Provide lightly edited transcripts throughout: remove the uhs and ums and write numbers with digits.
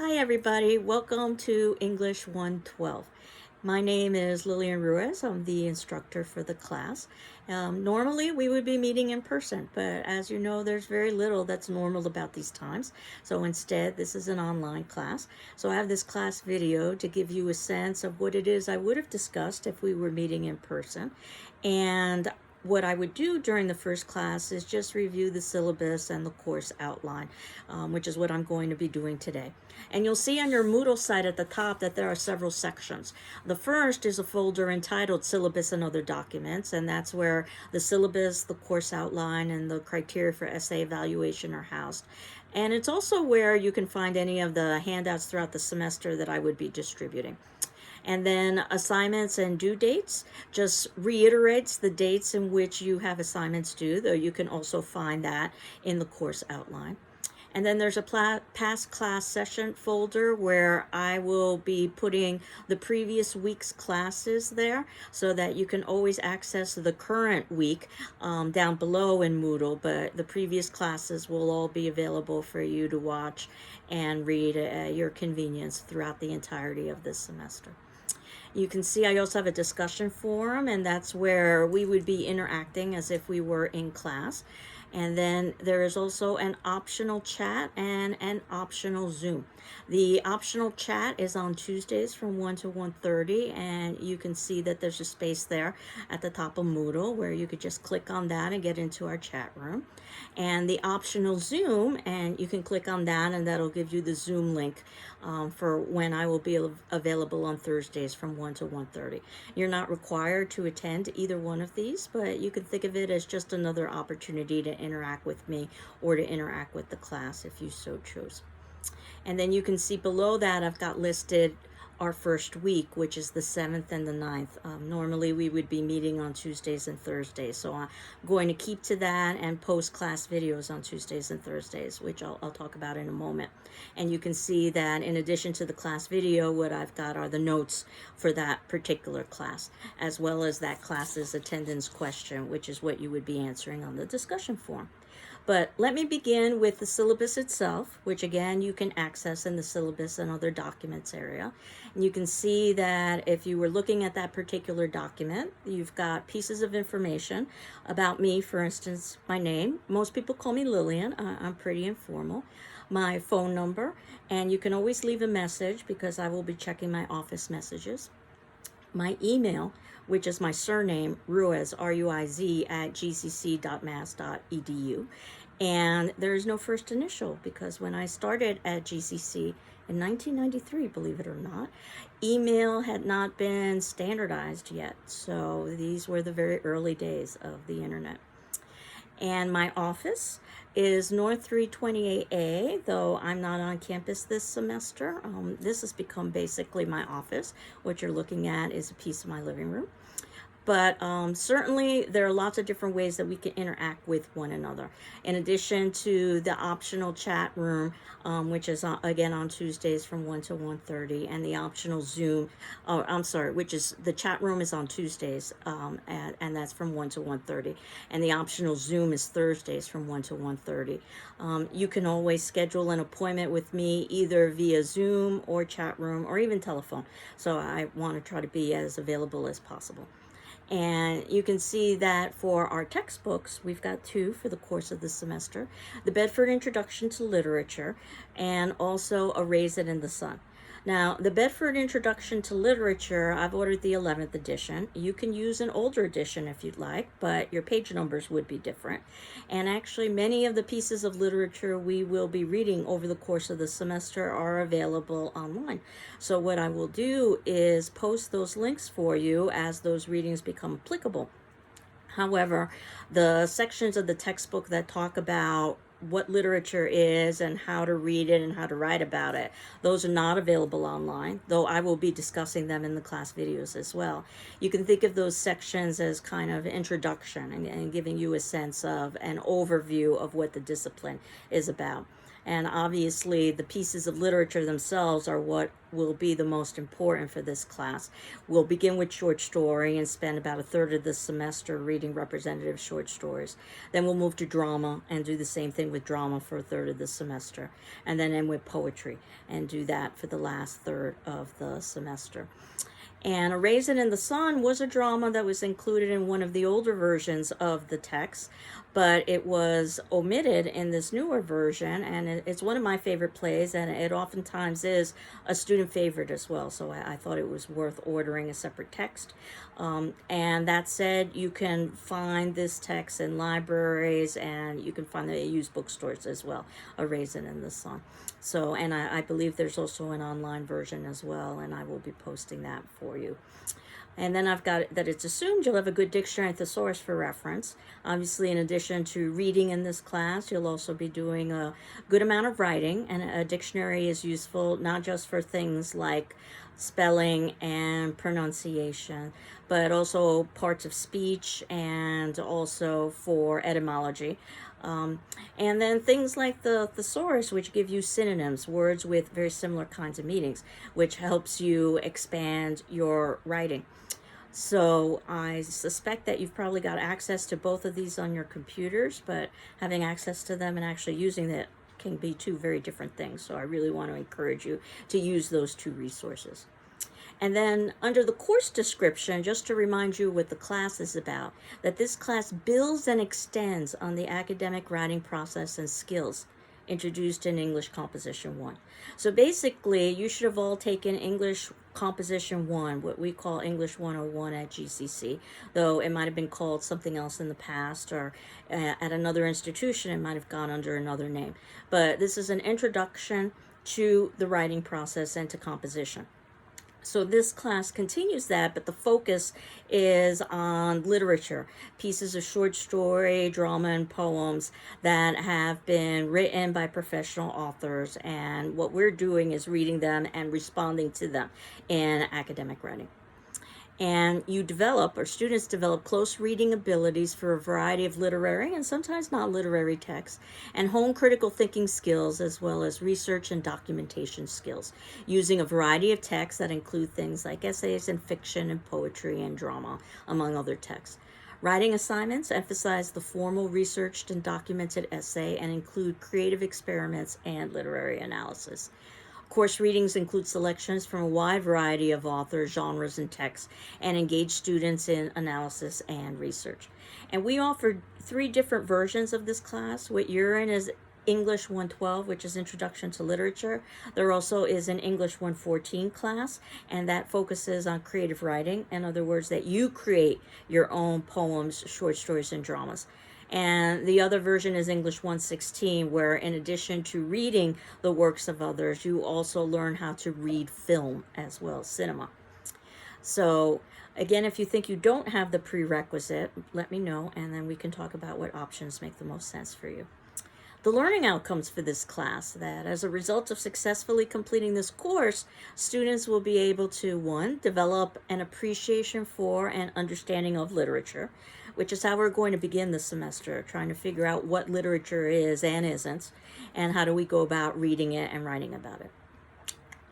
Hi everybody, welcome to English 112. My name is Lillian Ruiz. I'm the instructor for the class. Normally we would be meeting in person, but as you know, there's very little that's normal about these times. So instead, this is an online class. So I have this class video to give you a sense of what it is I would have discussed if we were meeting in person. And what I would do during the first class is just review the syllabus and the course outline, which is what I'm going to be doing today. And you'll see on your Moodle site at the top that there are several sections. The first is a folder entitled Syllabus and Other Documents, and that's where the syllabus, the course outline, and the criteria for essay evaluation are housed. And it's also where you can find any of the handouts throughout the semester that I would be distributing. And then assignments and due dates just reiterates the dates in which you have assignments due, though you can also find that in the course outline. And then there's a past class session folder where I will be putting the previous week's classes there so that you can always access the current week down below in Moodle, but the previous classes will all be available for you to watch and read at your convenience throughout the entirety of this semester. You can see I also have a discussion forum, and that's where we would be interacting as if we were in class. And then there is also an optional chat and an optional Zoom. The optional chat is on Tuesdays from 1 to 1:30, and you can see that there's a space there at the top of Moodle where you could just click on that and get into our chat room. And the optional Zoom, and you can click on that and that'll give you the Zoom link for when I will be available on Thursdays from 1 to 1:30. You're not required to attend either one of these, but you can think of it as just another opportunity to interact with me or to interact with the class if you so choose. And then you can see below that I've got listed our first week, which is the 7th and the 9th. Normally we would be meeting on Tuesdays and Thursdays, so I'm going to keep to that and post class videos on Tuesdays and Thursdays, which I'll talk about in a moment. And you can see that in addition to the class video, what I've got are the notes for that particular class, as well as that class's attendance question, which is what you would be answering on the discussion forum. But let me begin with the syllabus itself, which again you can access in the syllabus and other documents area. And you can see that if you were looking at that particular document, you've got pieces of information about me, for instance, my name. Most people call me Lillian. I'm pretty informal. My phone number, and you can always leave a message because I will be checking my office messages. My email, which is my surname, Ruiz, R-U-I-Z, at gcc.mass.edu. And there is no first initial because when I started at GCC in 1993, believe it or not, email had not been standardized yet. So these were the very early days of the internet. And my office is North 328A, though I'm not on campus this semester. This has become basically my office. What you're looking at is a piece of my living room. But certainly there are lots of different ways that we can interact with one another. In addition to the optional chat room, which is again on Tuesdays from 1 to 1:30, and the optional Zoom, which is the chat room is on Tuesdays, and that's from 1 to 1:30, and the optional Zoom is Thursdays from 1 to 1:30. You can always schedule an appointment with me either via Zoom or chat room or even telephone. So I want to try to be as available as possible. And you can see that for our textbooks, we've got two for the course of the semester, the Bedford Introduction to Literature and also A Raisin in the Sun. Now, the Bedford Introduction to Literature, I've ordered the 11th edition. You can use an older edition if you'd like, but your page numbers would be different. And actually, many of the pieces of literature we will be reading over the course of the semester are available online. So what I will do is post those links for you as those readings become applicable. However, the sections of the textbook that talk about what literature is and how to read it and how to write about it, those are not available online, though I will be discussing them in the class videos as well. You can think of those sections as kind of introduction and giving you a sense of an overview of what the discipline is about. And obviously, the pieces of literature themselves are what will be the most important for this class. We'll begin with short story and spend about a third of the semester reading representative short stories. Then we'll move to drama and do the same thing with drama for a third of the semester. And then end with poetry and do that for the last third of the semester. And A Raisin in the Sun was a drama that was included in one of the older versions of the text, but it was omitted in this newer version, and it's one of my favorite plays, and it oftentimes is a student favorite as well, so I thought it was worth ordering a separate text. And that said, you can find this text in libraries, and you can find it at used bookstores as well, A Raisin in the Sun. So, and I believe there's also an online version as well, and I will be posting that for you. And then I've got that it's assumed you'll have a good dictionary and thesaurus for reference. Obviously, in addition to reading in this class, you'll also be doing a good amount of writing, and a dictionary is useful not just for things like spelling and pronunciation, but also parts of speech and also for etymology. And then things like the thesaurus, which give you synonyms, words with very similar kinds of meanings, which helps you expand your writing. So I suspect that you've probably got access to both of these on your computers, but having access to them and actually using it can be two very different things. So I really want to encourage you to use those two resources. And then under the course description, just to remind you what the class is about, that this class builds and extends on the academic writing process and skills introduced in English Composition 1. So basically, you should have all taken English Composition 1, what we call English 101 at GCC, though it might have been called something else in the past, or at another institution, it might have gone under another name. But this is an introduction to the writing process and to composition. So this class continues that, but the focus is on literature, pieces of short story, drama, and poems that have been written by professional authors. And what we're doing is reading them and responding to them in academic writing. And you develop, or students develop, close reading abilities for a variety of literary and sometimes not literary texts, and hone critical thinking skills as well as research and documentation skills, using a variety of texts that include things like essays and fiction and poetry and drama, among other texts. Writing assignments emphasize the formal, researched, and documented essay and include creative experiments and literary analysis. Course readings include selections from a wide variety of authors, genres, and texts, and engage students in analysis and research. And we offered 3 different versions of this class. What you're in is English 112, which is Introduction to Literature. There also is an English 114 class, and that focuses on creative writing. In other words, that you create your own poems, short stories, and dramas. And the other version is English 116, where in addition to reading the works of others, you also learn how to read film as well, cinema. So again, if you think you don't have the prerequisite, let me know, and then we can talk about what options make the most sense for you. The learning outcomes for this class, that as a result of successfully completing this course, students will be able to, 1, develop an appreciation for and understanding of literature, which is how we're going to begin this semester, trying to figure out what literature is and isn't, and how do we go about reading it and writing about it.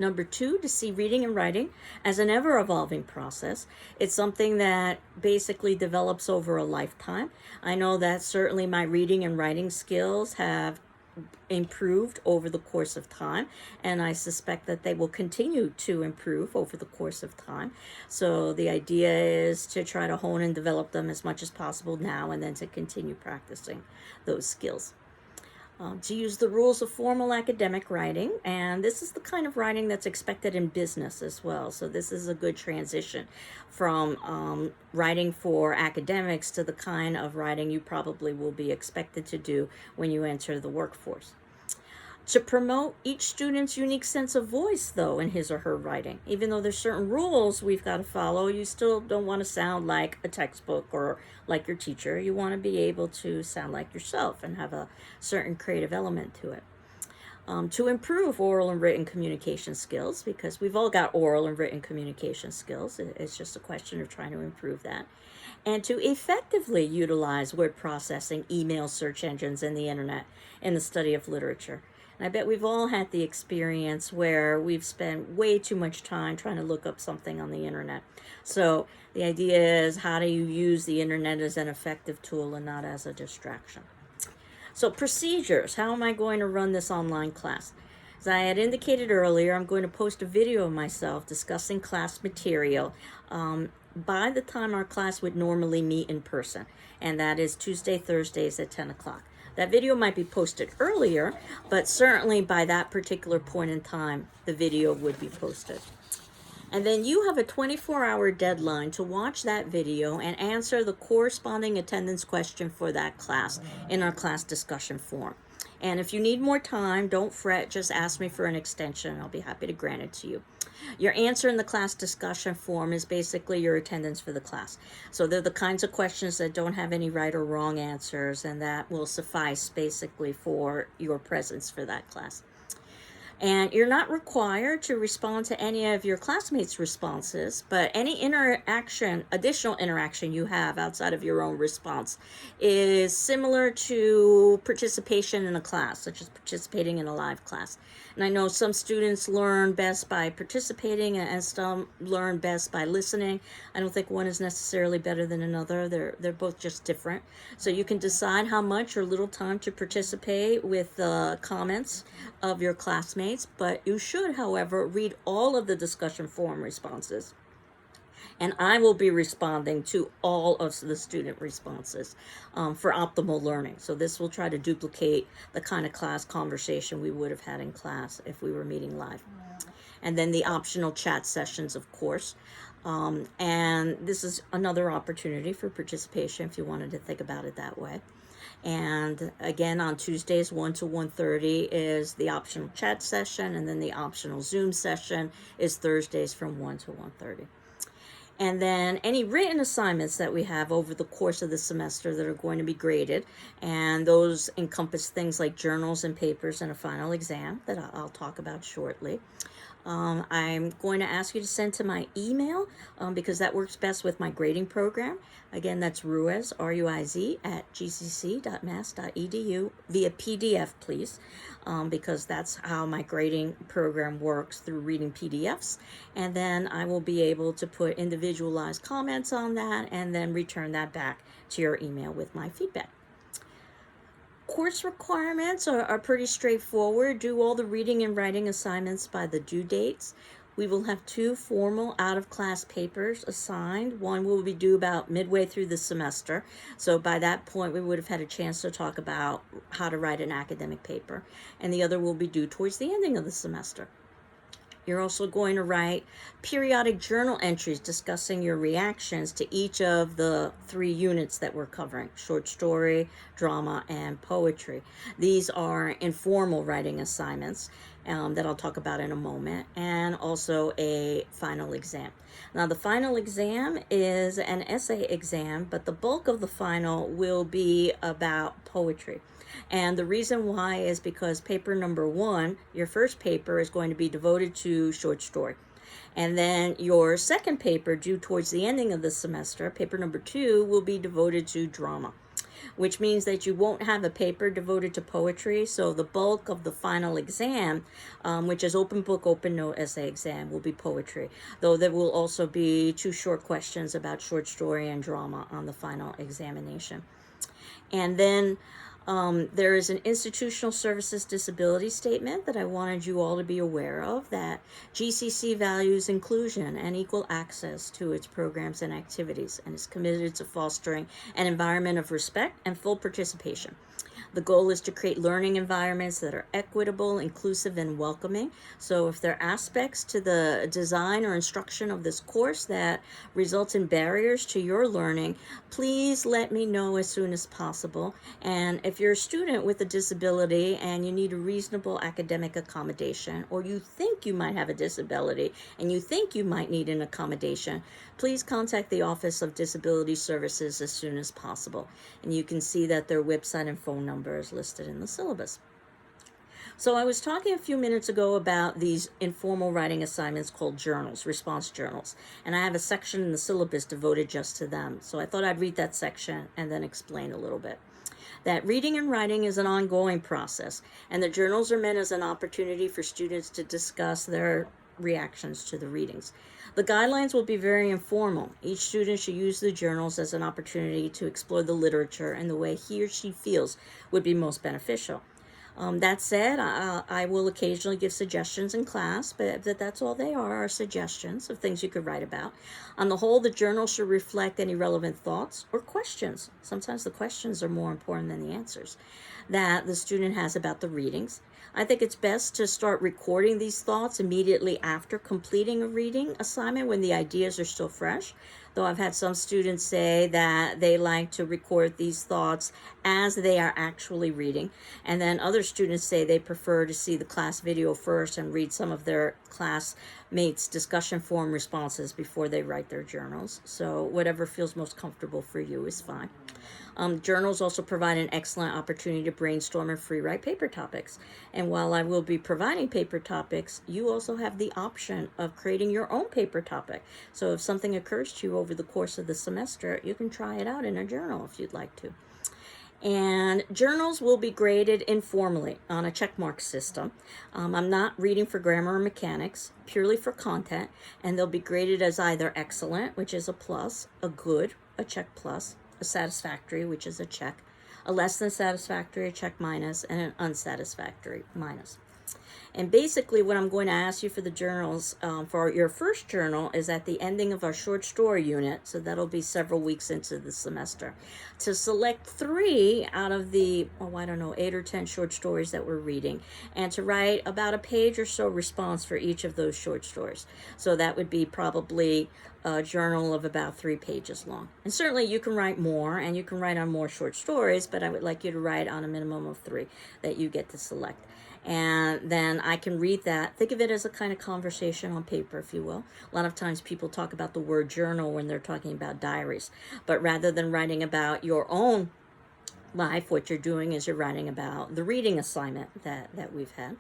Number 2, to see reading and writing as an ever-evolving process. It's something that basically develops over a lifetime. I know that certainly my reading and writing skills have improved over the course of time, and I suspect that they will continue to improve over the course of time. So the idea is to try to hone and develop them as much as possible now, and then to continue practicing those skills. To use the rules of formal academic writing, and this is the kind of writing that's expected in business as well. So this is a good transition from writing for academics to the kind of writing you probably will be expected to do when you enter the workforce. To promote each student's unique sense of voice, though, in his or her writing. Even though there's certain rules we've got to follow, you still don't want to sound like a textbook or like your teacher. You want to be able to sound like yourself and have a certain creative element to it. To improve oral and written communication skills, because we've all got oral and written communication skills. It's just a question of trying to improve that. And to effectively utilize word processing, email, search engines, and the internet in the study of literature. And I bet we've all had the experience where we've spent way too much time trying to look up something on the internet. So the idea is, how do you use the internet as an effective tool and not as a distraction? So procedures, how am I going to run this online class? As I had indicated earlier, I'm going to post a video of myself discussing class material by the time our class would normally meet in person, and that is Tuesday, Thursdays at 10 o'clock. That video might be posted earlier, but certainly by that particular point in time, the video would be posted. And then you have a 24-hour deadline to watch that video and answer the corresponding attendance question for that class in our class discussion forum. And if you need more time, don't fret, just ask me for an extension. I'll be happy to grant it to you. Your answer in the class discussion form is basically your attendance for the class. So they're the kinds of questions that don't have any right or wrong answers, and that will suffice basically for your presence for that class. And you're not required to respond to any of your classmates' responses, but any additional interaction you have outside of your own response is similar to participation in a class, such as participating in a live class. And I know some students learn best by participating and some learn best by listening. I don't think one is necessarily better than another. They're both just different. So you can decide how much or little time to participate with the comments of your classmates, but you should, however, read all of the discussion forum responses. And I will be responding to all of the student responses for optimal learning. So this will try to duplicate the kind of class conversation we would have had in class if we were meeting live. And then the optional chat sessions, of course. And this is another opportunity for participation if you wanted to think about it that way. And again, on Tuesdays, 1 to 1:30 is the optional chat session, and then the optional Zoom session is Thursdays from 1 to 1:30. And then any written assignments that we have over the course of the semester that are going to be graded, and those encompass things like journals and papers and a final exam that I'll talk about shortly. I'm going to ask you to send to my email because that works best with my grading program. Again, that's Ruiz, R-U-I-Z, at gcc.mass.edu via PDF, please, because that's how my grading program works, through reading PDFs. And then I will be able to put individualized comments on that and then return that back to your email with my feedback. Course requirements are pretty straightforward. Do all the reading and writing assignments by the due dates. We will have 2 formal out-of-class papers assigned. One will be due about midway through the semester. So by that point, we would have had a chance to talk about how to write an academic paper. And the other will be due towards the ending of the semester. You're also going to write periodic journal entries discussing your reactions to each of the 3 units that we're covering: short story, drama, and poetry. These are informal writing assignments that I'll talk about in a moment, and also a final exam. Now, the final exam is an essay exam, but the bulk of the final will be about poetry. And the reason why is because paper number 1, your first paper, is going to be devoted to short story. And then your second paper, due towards the ending of the semester, paper number 2, will be devoted to drama, which means that you won't have a paper devoted to poetry. So the bulk of the final exam, which is open book, open note essay exam, will be poetry, though there will also be 2 short questions about short story and drama on the final examination. And then there is an institutional services disability statement that I wanted you all to be aware of, that GCC values inclusion and equal access to its programs and activities, and is committed to fostering an environment of respect and full participation. The goal is to create learning environments that are equitable, inclusive, and welcoming. So if there are aspects to the design or instruction of this course that result in barriers to your learning, please let me know as soon as possible. And if you're a student with a disability and you need a reasonable academic accommodation, or you think you might have a disability and you think you might need an accommodation, please contact the Office of Disability Services as soon as possible. And you can see that their website and phone number is listed in the syllabus. So I was talking a few minutes ago about these informal writing assignments called journals, response journals, and I have a section in the syllabus devoted just to them. So I thought I'd read that section and then explain a little bit. that reading and writing is an ongoing process, and the journals are meant as an opportunity for students to discuss their reactions to the readings. The guidelines will be very informal. Each student should use the journals as an opportunity to explore the literature in the way he or she feels would be most beneficial. That said, I will occasionally give suggestions in class, but that's all they are suggestions of things you could write about. On the whole, the journal should reflect any relevant thoughts or questions. Sometimes the questions are more important than the answers that the student has about the readings. I think it's best to start recording these thoughts immediately after completing a reading assignment when the ideas are still fresh. Though I've had some students say that they like to record these thoughts as they are actually reading. And then other students say they prefer to see the class video first and read some of their classmates' discussion forum responses before they write their journals. So whatever feels most comfortable for you is fine. Journals also provide an excellent opportunity to brainstorm and free write paper topics. And while I will be providing paper topics, you also have the option of creating your own paper topic. So if something occurs to you over the course of the semester, you can try it out in a journal if you'd like to. And journals will be graded informally on a checkmark system. I'm not reading for grammar or mechanics, purely for content, and they'll be graded as either excellent, which is a plus, a good, a check plus, a satisfactory, which is a check, a less than satisfactory, a check minus, and an unsatisfactory minus. And basically what I'm going to ask you for the journals, for your first journal, is at the ending of our short story unit, so that'll be several weeks into the semester, to select 3 out of the, 8 or 10 short stories that we're reading, and to write about a page or so response for each of those short stories. So that would be probably a journal of about 3 pages long. And certainly you can write more, and you can write on more short stories, but I would like you to write on a minimum of 3 that you get to select. And then I can read that. Think of it as a kind of conversation on paper, if you will. A lot of times people talk about the word journal when they're talking about diaries. But rather than writing about your own life, what you're doing is you're writing about the reading assignment that we've had.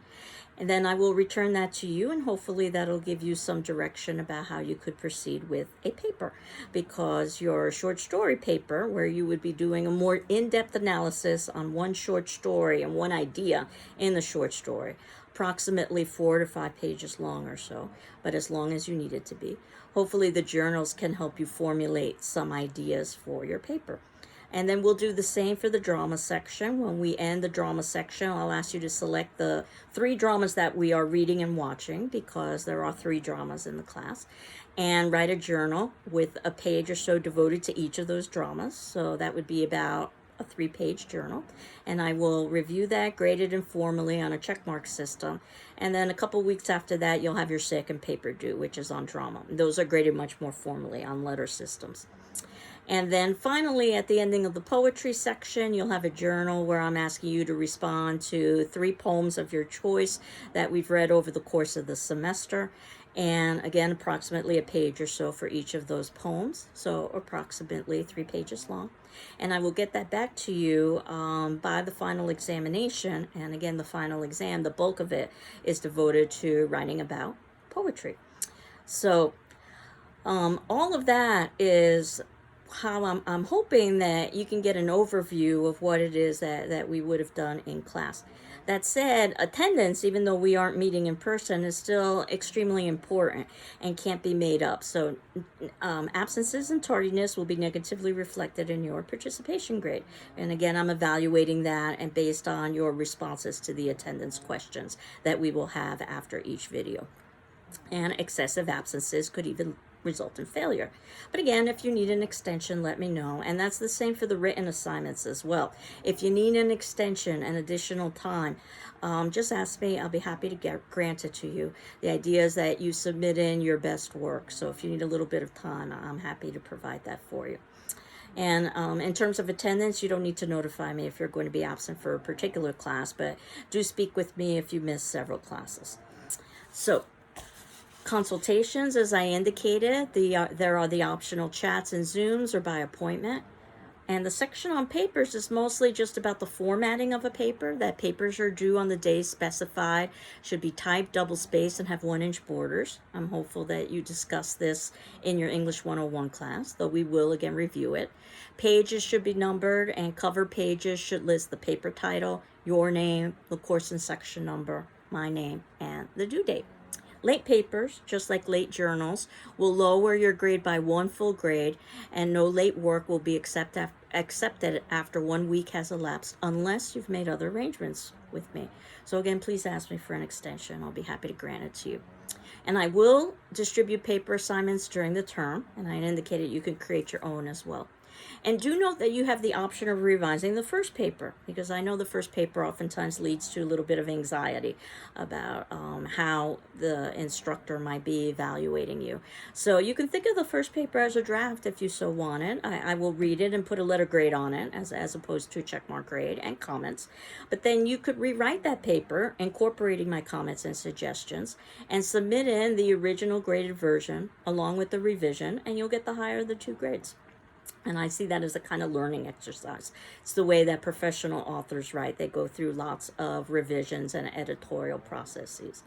And then I will return that to you, and hopefully that'll give you some direction about how you could proceed with a paper. Because your short story paper, where you would be doing a more in-depth analysis on one short story and one idea in the short story, approximately 4 to 5 pages long or so, but as long as you need it to be. Hopefully the journals can help you formulate some ideas for your paper. And then we'll do the same for the drama section. When we end the drama section, I'll ask you to select the 3 dramas that we are reading and watching, because there are 3 dramas in the class, and write a journal with a page or so devoted to each of those dramas. So that would be about a 3-page journal, and I will review that, grade it informally on a checkmark system, and then a couple weeks after that you'll have your second paper due, which is on drama. Those are graded much more formally on letter systems. And then finally, at the ending of the poetry section, you'll have a journal where I'm asking you to respond to 3 poems of your choice that we've read over the course of the semester. And again, approximately a page or so for each of those poems. So approximately 3 pages long. And I will get that back to you by the final examination. And again, the final exam, the bulk of it is devoted to writing about poetry. So all of that is how I'm hoping that you can get an overview of what it is that we would have done in class. That said, attendance, even though we aren't meeting in person, is still extremely important and can't be made up. So absences and tardiness will be negatively reflected in your participation grade. And again, I'm evaluating that and based on your responses to the attendance questions that we will have after each video. And excessive absences could even result in failure. But again, if you need an extension, let me know. And that's the same for the written assignments as well. If you need an extension, an additional time, just ask me. I'll be happy to grant it to you. The idea is that you submit in your best work. So if you need a little bit of time, I'm happy to provide that for you. And in terms of attendance, you don't need to notify me if you're going to be absent for a particular class, but do speak with me if you miss several classes. So consultations, as I indicated, there are the optional chats and Zooms or by appointment. And the section on papers is mostly just about the formatting of a paper, that papers are due on the day specified, should be typed, double-spaced, and have 1-inch borders. I'm hopeful that you discuss this in your English 101 class, though we will again review it. Pages should be numbered, and cover pages should list the paper title, your name, the course and section number, my name, and the due date. Late papers, just like late journals, will lower your grade by 1 full grade, and no late work will be accepted after 1 week has elapsed unless you've made other arrangements with me. So again, please ask me for an extension. I'll be happy to grant it to you. And I will distribute paper assignments during the term, and I indicated you can create your own as well. And do note that you have the option of revising the first paper, because I know the first paper oftentimes leads to a little bit of anxiety about how the instructor might be evaluating you. So you can think of the first paper as a draft if you so want it. I will read it and put a letter grade on it as opposed to a checkmark grade and comments. But then you could rewrite that paper, incorporating my comments and suggestions, and submit in the original graded version along with the revision, and you'll get the higher of the 2 grades. And I see that as a kind of learning exercise. It's the way that professional authors write. They go through lots of revisions and editorial processes.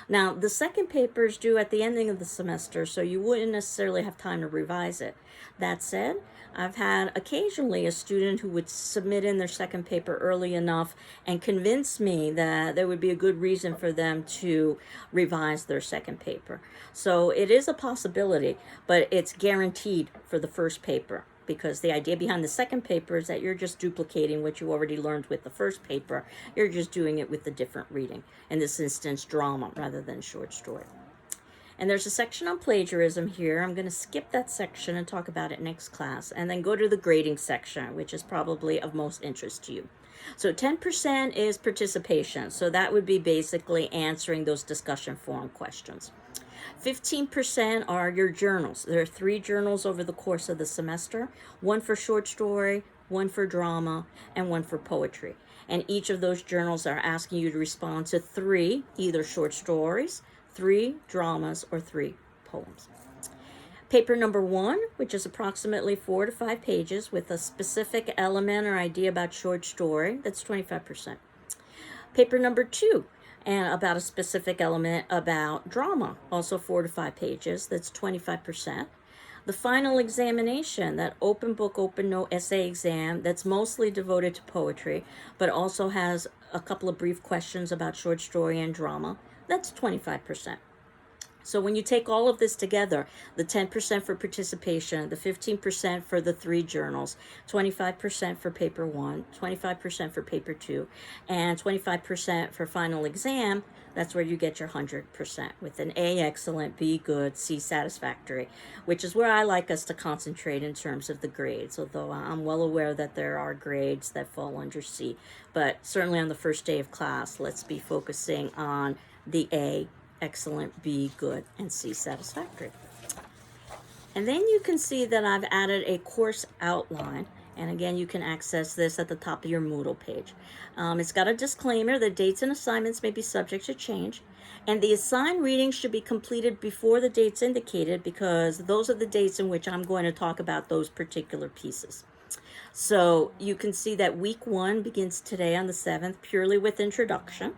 Now, the second paper is due at the ending of the semester, so you wouldn't necessarily have time to revise it. That said, I've had occasionally a student who would submit in their second paper early enough and convince me that there would be a good reason for them to revise their second paper. So it is a possibility, but it's guaranteed for the first paper, because the idea behind the second paper is that you're just duplicating what you already learned with the first paper. You're just doing it with a different reading. In this instance, drama rather than short story. And there's a section on plagiarism here. I'm going to skip that section and talk about it next class, and then go to the grading section, which is probably of most interest to you. So 10% is participation. So that would be basically answering those discussion forum questions. 15% are your journals. There are 3 journals over the course of the semester, 1 for short story, 1 for drama, and 1 for poetry. And each of those journals are asking you to respond to 3 either short stories, 3 dramas, or 3 poems. Paper number 1, which is approximately 4 to 5 pages with a specific element or idea about short story, that's 25%. Paper number 2, and about a specific element about drama, also 4 to 5 pages, that's 25%. The final examination, that open book, open note essay exam, that's mostly devoted to poetry, but also has a couple of brief questions about short story and drama, that's 25%. So when you take all of this together, the 10% for participation, the 15% for the 3 journals, 25% for paper 1, 25% for paper 2, and 25% for final exam, that's where you get your 100%, with an A excellent, B good, C satisfactory, which is where I like us to concentrate in terms of the grades, although I'm well aware that there are grades that fall under C. But certainly on the first day of class, let's be focusing on the A excellent, B good, and C satisfactory. And then you can see that I've added a course outline, and again you can access this at the top of your Moodle page. It's got a disclaimer that dates and assignments may be subject to change, and the assigned readings should be completed before the dates indicated, because those are the dates in which I'm going to talk about those particular pieces. So you can see that week 1 begins today on the 7th, purely with introduction,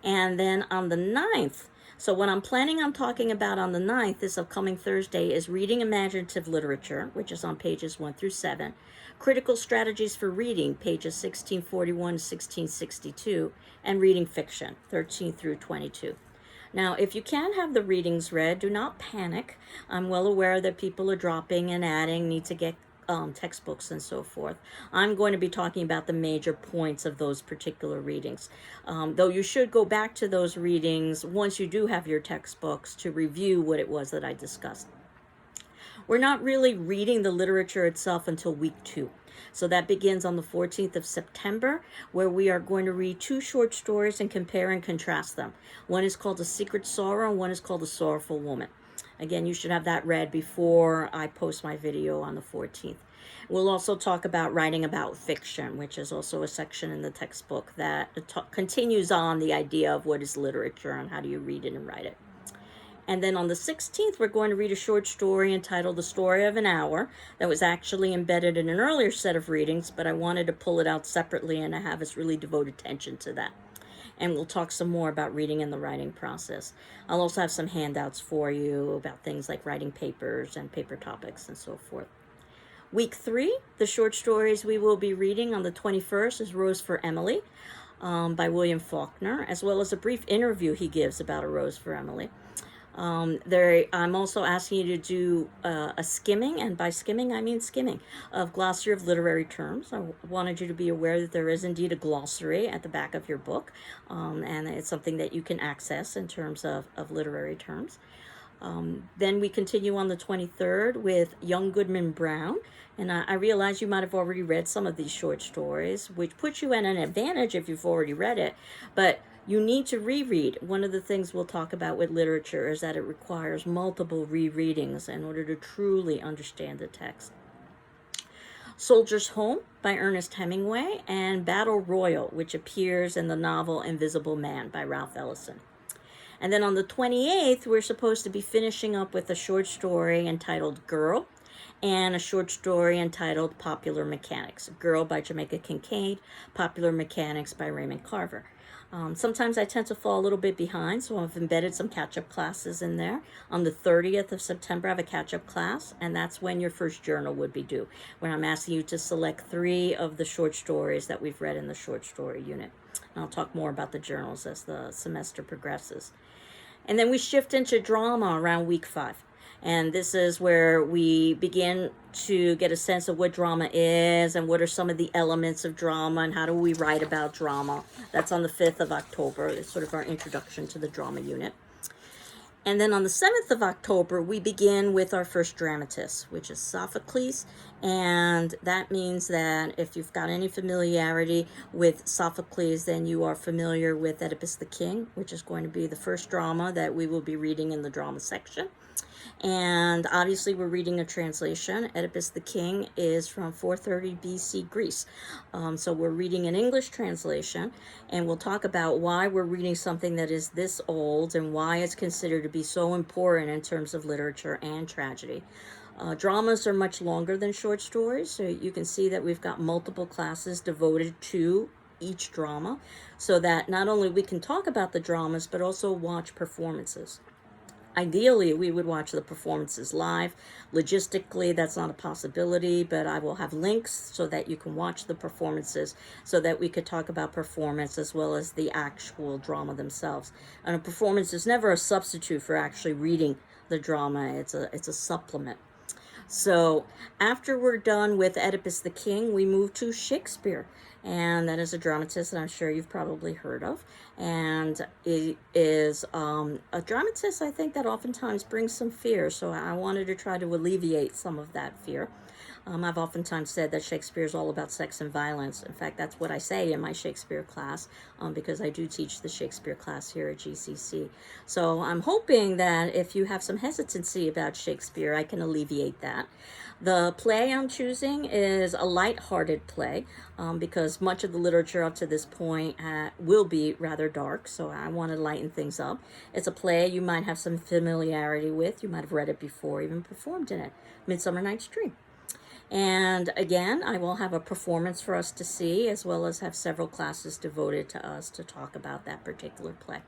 and then on the 9th, so what I'm planning on talking about on the 9th, this upcoming Thursday, is reading imaginative literature, which is on pages 1 through 7, critical strategies for reading, pages 1641 to 1662, and reading fiction, 13 through 22. Now, if you can't have the readings read, do not panic. I'm well aware that people are dropping and adding, need to get textbooks and so forth. I'm going to be talking about the major points of those particular readings. Though you should go back to those readings once you do have your textbooks to review what it was that I discussed. We're not really reading the literature itself until week 2. So that begins on the 14th of September, where we are going to read 2 short stories and compare and contrast them. One is called A Secret Sorrow, and one is called A Sorrowful Woman. Again, you should have that read before I post my video on the 14th. We'll also talk about writing about fiction, which is also a section in the textbook that continues on the idea of what is literature and how do you read it and write it. And then on the 16th, we're going to read a short story entitled The Story of an Hour that was actually embedded in an earlier set of readings, but I wanted to pull it out separately and to have us really devote attention to that. And we'll talk some more about reading and the writing process. I'll also have some handouts for you about things like writing papers and paper topics and so forth. Week 3, the short stories we will be reading on the 21st is Rose for Emily by William Faulkner, as well as a brief interview he gives about A Rose for Emily. I'm also asking you to do a skimming, and by skimming I mean skimming, of Glossary of Literary Terms. I wanted you to be aware that there is indeed a glossary at the back of your book, and it's something that you can access in terms of literary terms. Then we continue on the 23rd with Young Goodman Brown. And I realize you might have already read some of these short stories, which puts you at an advantage if you've already read it. But you need to reread. One of the things we'll talk about with literature is that it requires multiple rereadings in order to truly understand the text. Soldier's Home by Ernest Hemingway, and Battle Royal, which appears in the novel Invisible Man by Ralph Ellison. And then on the 28th, we're supposed to be finishing up with a short story entitled Girl and a short story entitled Popular Mechanics. Girl by Jamaica Kincaid, Popular Mechanics by Raymond Carver. Sometimes I tend to fall a little bit behind, so I've embedded some catch-up classes in there. On the 30th of September, I have a catch-up class, and that's when your first journal would be due, when I'm asking you to select 3 of the short stories that we've read in the short story unit. And I'll talk more about the journals as the semester progresses. And then we shift into drama around week 5. And this is where we begin to get a sense of what drama is and what are some of the elements of drama and how do we write about drama. That's on the 5th of October. It's sort of our introduction to the drama unit. And then on the 7th of October, we begin with our first dramatist, which is Sophocles. And that means that if you've got any familiarity with Sophocles, then you are familiar with Oedipus the King, which is going to be the first drama that we will be reading in the drama section. And obviously we're reading a translation. Oedipus the King is from 430 BC Greece. So we're reading an English translation, and we'll talk about why we're reading something that is this old and why it's considered to be so important in terms of literature and tragedy. Dramas are much longer than short stories, so you can see that we've got multiple classes devoted to each drama, so that not only we can talk about the dramas, but also watch performances. Ideally, we would watch the performances live. Logistically, that's not a possibility, but I will have links so that you can watch the performances so that we could talk about performance as well as the actual drama themselves. And a performance is never a substitute for actually reading the drama. It's a supplement. So after we're done with Oedipus the King, we move to Shakespeare. And that is a dramatist that I'm sure you've probably heard of. And it is a dramatist, I think, that oftentimes brings some fear. So I wanted to try to alleviate some of that fear. I've oftentimes said that Shakespeare is all about sex and violence. In fact, that's what I say in my Shakespeare class, because I do teach the Shakespeare class here at GCC. So I'm hoping that if you have some hesitancy about Shakespeare, I can alleviate that. The play I'm choosing is a light-hearted play, because much of the literature up to this point will be rather dark, so I want to lighten things up. It's a play you might have some familiarity with. You might have read it before, even performed in it, Midsummer Night's Dream. And again, I will have a performance for us to see, as well as have several classes devoted to us to talk about that particular play.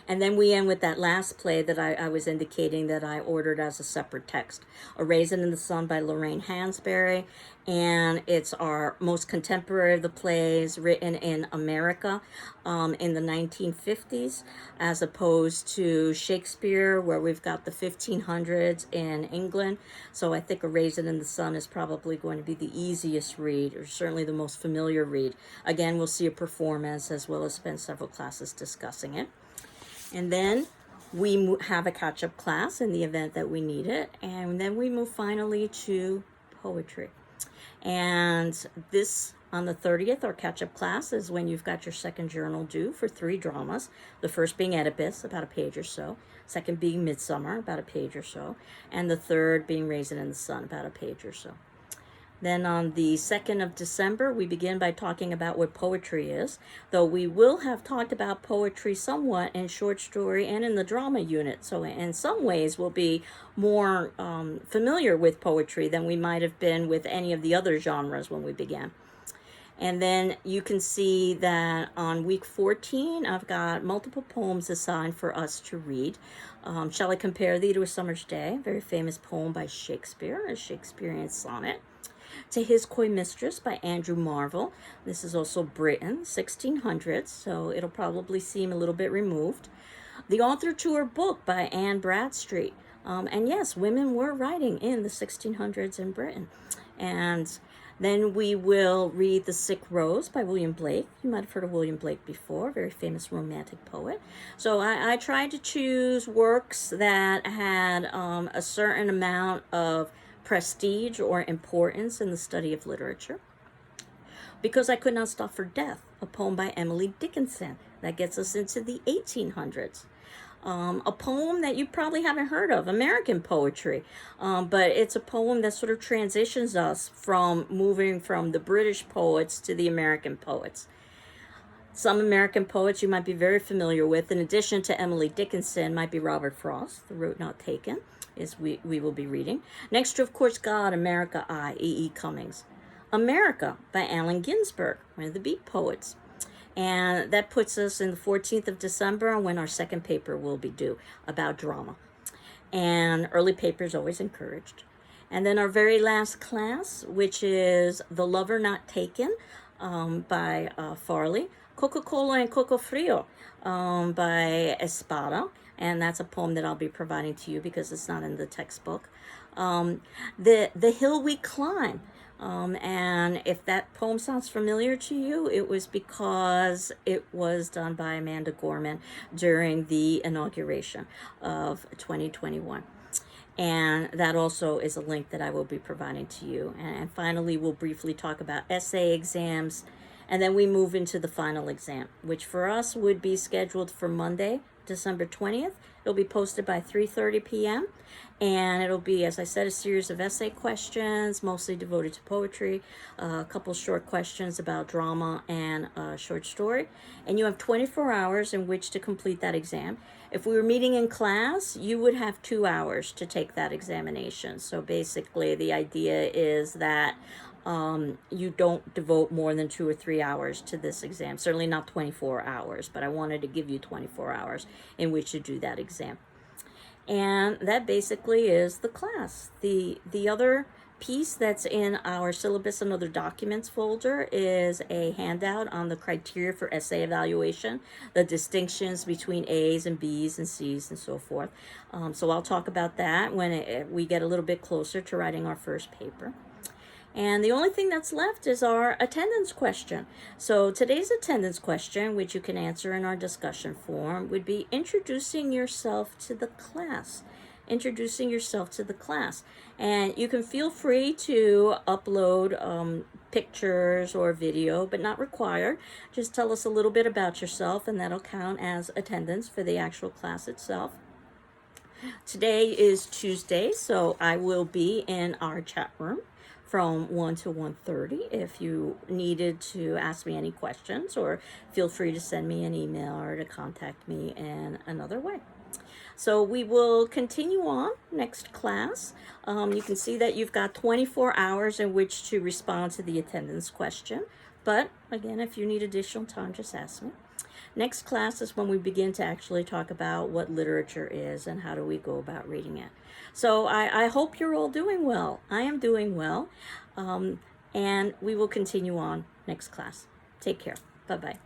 And then we end with that last play that I was indicating that I ordered as a separate text, A Raisin in the Sun by Lorraine Hansberry. And it's our most contemporary of the plays written in America in the 1950s, as opposed to Shakespeare, where we've got the 1500s in England. So I think A Raisin in the Sun is probably going to be the easiest read, or certainly the most familiar read. Again, we'll see a performance as well as spend several classes discussing it. And then we have a catch-up class in the event that we need it. And then we move finally to poetry. And this, on the 30th, our catch-up class is when you've got your second journal due for 3 dramas. The first being Oedipus, about a page or so. Second being Midsummer, about a page or so. And the third being Raisin in the Sun, about a page or so. Then on the 2nd of December, we begin by talking about what poetry is, though we will have talked about poetry somewhat in short story and in the drama unit. So in some ways, we'll be more familiar with poetry than we might have been with any of the other genres when we began. And then you can see that on week 14, I've got multiple poems assigned for us to read. Shall I Compare Thee to a Summer's Day? Very famous poem by Shakespeare, a Shakespearean sonnet. To His Coy Mistress by Andrew Marvell. This is also Britain, 1600s, so it'll probably seem a little bit removed. The Author to Her Book by Anne Bradstreet. And yes, women were writing in the 1600s in Britain. And then we will read The Sick Rose by William Blake. You might have heard of William Blake before, very famous romantic poet. So I tried to choose works that had a certain amount of prestige or importance in the study of literature. Because I Could Not Stop for Death, a poem by Emily Dickinson. That gets us into the 1800s. A poem that you probably haven't heard of, American poetry, but it's a poem that sort of transitions us from moving from the British poets to the American poets. Some American poets you might be very familiar with, in addition to Emily Dickinson, might be Robert Frost, The Road Not Taken, is we will be reading. Next to, of course, God, America, I, E. Cummings. America by Allen Ginsberg, one of the Beat poets. And that puts us in the 14th of December when our second paper will be due about drama. And early papers always encouraged. And then our very last class, which is The Lover Not Taken by Farley. Coca-Cola and Coco Frio by Espada. And that's a poem that I'll be providing to you because it's not in the textbook. The Hill We Climb. And if that poem sounds familiar to you, it was because it was done by Amanda Gorman during the inauguration of 2021. And that also is a link that I will be providing to you. And finally, we'll briefly talk about essay exams. And then we move into the final exam, which for us would be scheduled for Monday, December 20th. It'll be posted by 3:30 p.m. And it'll be, as I said, a series of essay questions, mostly devoted to poetry, a couple short questions about drama and short story. And you have 24 hours in which to complete that exam. If we were meeting in class, you would have 2 hours to take that examination. So basically, the idea is that you don't devote more than 2 or 3 hours to this exam. Certainly not 24 hours, but I wanted to give you 24 hours in which to do that exam. And that basically is the class. The other piece that's in our syllabus and other documents folder is a handout on the criteria for essay evaluation, the distinctions between A's and B's and C's and so forth. So I'll talk about that when we get a little bit closer to writing our first paper. And the only thing that's left is our attendance question. So today's attendance question, which you can answer in our discussion forum, would be introducing yourself to the class. Introducing yourself to the class. And you can feel free to upload pictures or video, but not required. Just tell us a little bit about yourself, and that'll count as attendance for the actual class itself. Today is Tuesday, so I will be in our chat room from 1 to 1:30 if you needed to ask me any questions, or feel free to send me an email or to contact me in another way. So we will continue on next class. You can see that you've got 24 hours in which to respond to the attendance question. But again, if you need additional time, just ask me. Next class is when we begin to actually talk about what literature is and how do we go about reading it. So I hope you're all doing well. I am doing well. And we will continue on next class. Take care. Bye-bye.